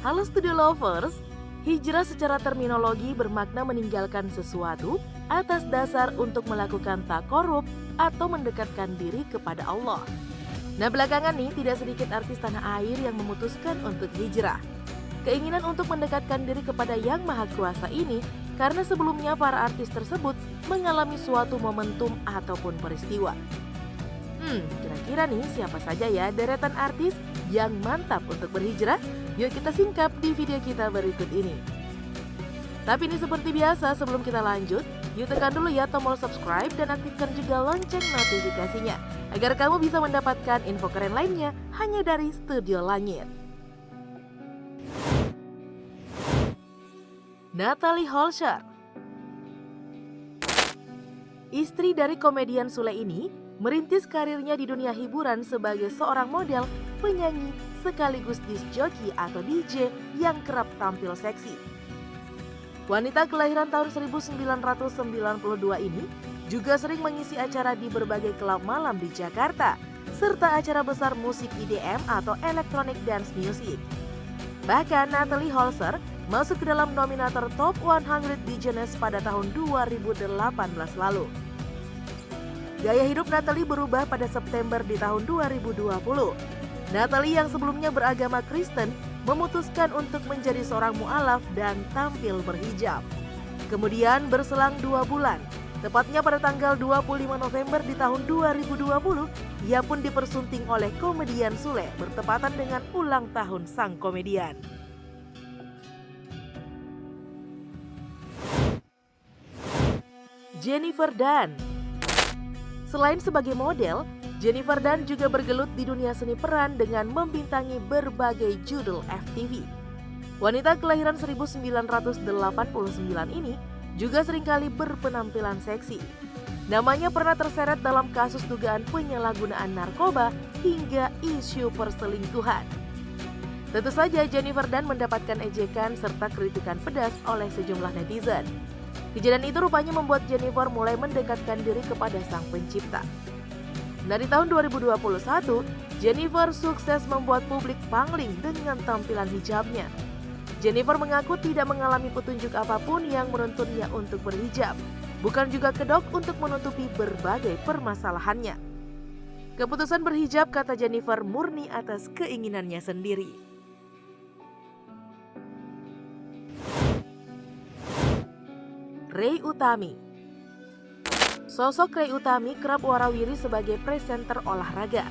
Halo Studio Lovers, hijrah secara terminologi bermakna meninggalkan sesuatu atas dasar untuk melakukan takorup atau mendekatkan diri kepada Allah. Nah belakangan nih tidak sedikit artis tanah air yang memutuskan untuk hijrah. Keinginan untuk mendekatkan diri kepada Yang Maha Kuasa ini karena sebelumnya para artis tersebut mengalami suatu momentum ataupun peristiwa. Kira-kira nih siapa saja ya deretan artis yang mantap untuk berhijrah? Yuk kita singkap di video kita berikut ini. Tapi ini seperti biasa sebelum kita lanjut, yuk tekan dulu ya tombol subscribe dan aktifkan juga lonceng notifikasinya agar kamu bisa mendapatkan info keren lainnya hanya dari Studio Langit. Natalie Holscher, istri dari komedian Sule ini, merintis karirnya di dunia hiburan sebagai seorang model, penyanyi, sekaligus disc jockey atau DJ yang kerap tampil seksi. Wanita kelahiran tahun 1992 ini juga sering mengisi acara di berbagai klub malam di Jakarta, serta acara besar musik EDM atau Electronic Dance Music. Bahkan Natalie Holscher masuk ke dalam nominator Top 100 DJs pada tahun 2018 lalu. Gaya hidup Natalie berubah pada September di tahun 2020. Natalie yang sebelumnya beragama Kristen memutuskan untuk menjadi seorang mu'alaf dan tampil berhijab. Kemudian berselang 2 bulan, tepatnya pada tanggal 25 November di tahun 2020, ia pun dipersunting oleh komedian Sule bertepatan dengan ulang tahun sang komedian. Jennifer Dunn. Selain sebagai model, Jennifer Dunn juga bergelut di dunia seni peran dengan membintangi berbagai judul FTV. Wanita kelahiran 1989 ini juga seringkali berpenampilan seksi. Namanya pernah terseret dalam kasus dugaan penyalahgunaan narkoba hingga isu perselingkuhan. Tentu saja Jennifer Dunn mendapatkan ejekan serta kritikan pedas oleh sejumlah netizen. Kejadian itu rupanya membuat Jennifer mulai mendekatkan diri kepada sang pencipta. Nah di tahun 2021, Jennifer sukses membuat publik pangling dengan tampilan hijabnya. Jennifer mengaku tidak mengalami petunjuk apapun yang menuntunnya untuk berhijab, bukan juga kedok untuk menutupi berbagai permasalahannya. Keputusan berhijab, kata Jennifer, murni atas keinginannya sendiri. Ray Utami. Sosok Ray Utami kerap warawiri sebagai presenter olahraga.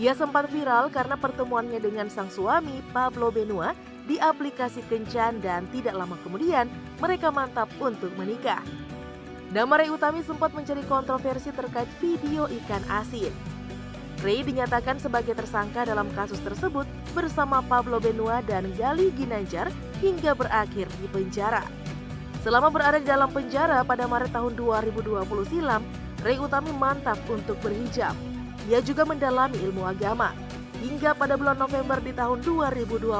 Ia sempat viral karena pertemuannya dengan sang suami Pablo Benua di aplikasi Kencan dan tidak lama kemudian mereka mantap untuk menikah. Nama Ray Utami sempat menjadi kontroversi terkait video ikan asin. Ray dinyatakan sebagai tersangka dalam kasus tersebut bersama Pablo Benua dan Gali Ginanjar hingga berakhir di penjara. Selama berada di dalam penjara pada Maret tahun 2020 silam, Ray Utami mantap untuk berhijab. Ia juga mendalami ilmu agama. Hingga pada bulan November di tahun 2020,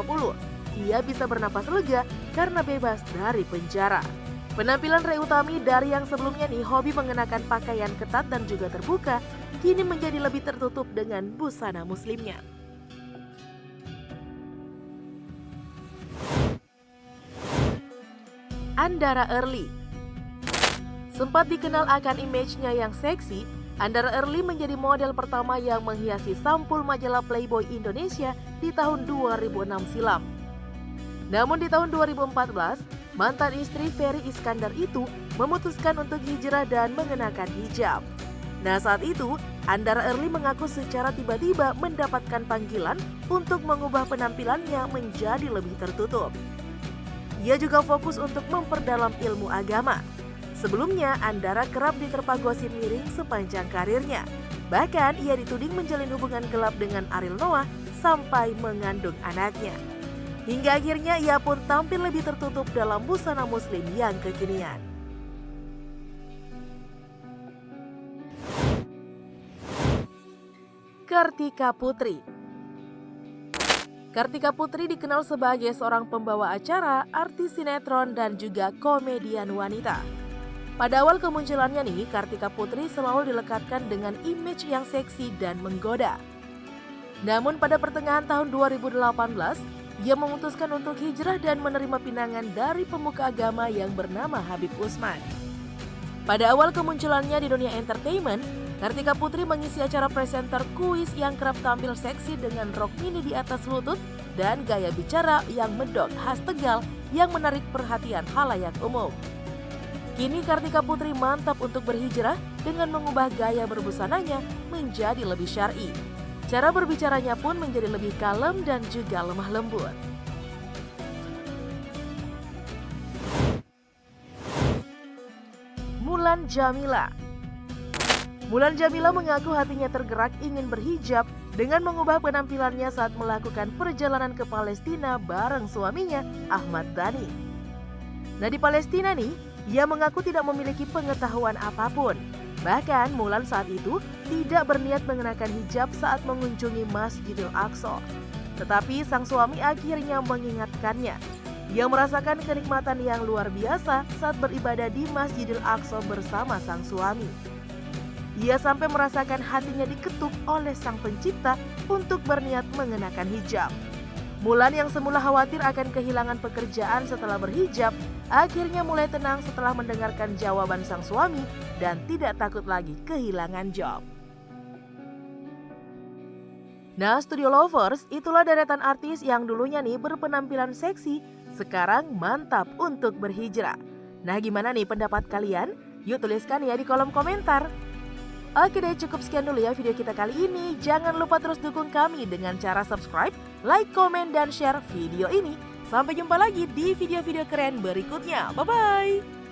ia bisa bernapas lega karena bebas dari penjara. Penampilan Ray Utami dari yang sebelumnya nih hobi mengenakan pakaian ketat dan juga terbuka, kini menjadi lebih tertutup dengan busana muslimnya. Andara Early. Sempat dikenal akan image-nya yang seksi, Andara Early menjadi model pertama yang menghiasi sampul majalah Playboy Indonesia di tahun 2006 silam. Namun di tahun 2014, mantan istri Ferry Iskandar itu memutuskan untuk hijrah dan mengenakan hijab. Nah saat itu, Andara Early mengaku secara tiba-tiba mendapatkan panggilan untuk mengubah penampilannya menjadi lebih tertutup. Ia juga fokus untuk memperdalam ilmu agama. Sebelumnya, Andara kerap diterpa gosip miring sepanjang karirnya. Bahkan, ia dituding menjalin hubungan gelap dengan Ariel Noah sampai mengandung anaknya. Hingga akhirnya ia pun tampil lebih tertutup dalam busana muslim yang kekinian. Kartika Putri. Kartika Putri dikenal sebagai seorang pembawa acara, artis sinetron, dan juga komedian wanita. Pada awal kemunculannya nih, Kartika Putri selalu dilekatkan dengan image yang seksi dan menggoda. Namun pada pertengahan tahun 2018, ia memutuskan untuk hijrah dan menerima pinangan dari pemuka agama yang bernama Habib Usman. Pada awal kemunculannya di dunia entertainment, Kartika Putri mengisi acara presenter kuis yang kerap tampil seksi dengan rok mini di atas lutut dan gaya bicara yang medok khas Tegal yang menarik perhatian khalayak umum. Kini Kartika Putri mantap untuk berhijrah dengan mengubah gaya berbusananya menjadi lebih syar'i. Cara berbicaranya pun menjadi lebih kalem dan juga lemah lembut. Mulan Jameela. Mulan Jameela mengaku hatinya tergerak ingin berhijab dengan mengubah penampilannya saat melakukan perjalanan ke Palestina bareng suaminya Ahmad Dhani. Nah, di Palestina nih, ia mengaku tidak memiliki pengetahuan apapun. Bahkan Mulan saat itu tidak berniat mengenakan hijab saat mengunjungi Masjidil Aqsa. Tetapi sang suami akhirnya mengingatkannya. Ia merasakan kenikmatan yang luar biasa saat beribadah di Masjidil Aqsa bersama sang suami. Ia sampai merasakan hatinya diketuk oleh sang pencipta untuk berniat mengenakan hijab. Mulan yang semula khawatir akan kehilangan pekerjaan setelah berhijab, akhirnya mulai tenang setelah mendengarkan jawaban sang suami dan tidak takut lagi kehilangan job. Nah, Studio Lovers, itulah deretan artis yang dulunya nih berpenampilan seksi, sekarang mantap untuk berhijrah. Nah, gimana nih pendapat kalian? Yuk tuliskan ya di kolom komentar. Oke deh, cukup sekian dulu ya video kita kali ini. Jangan lupa terus dukung kami dengan cara subscribe, like, komen, dan share video ini. Sampai jumpa lagi di video-video keren berikutnya. Bye-bye!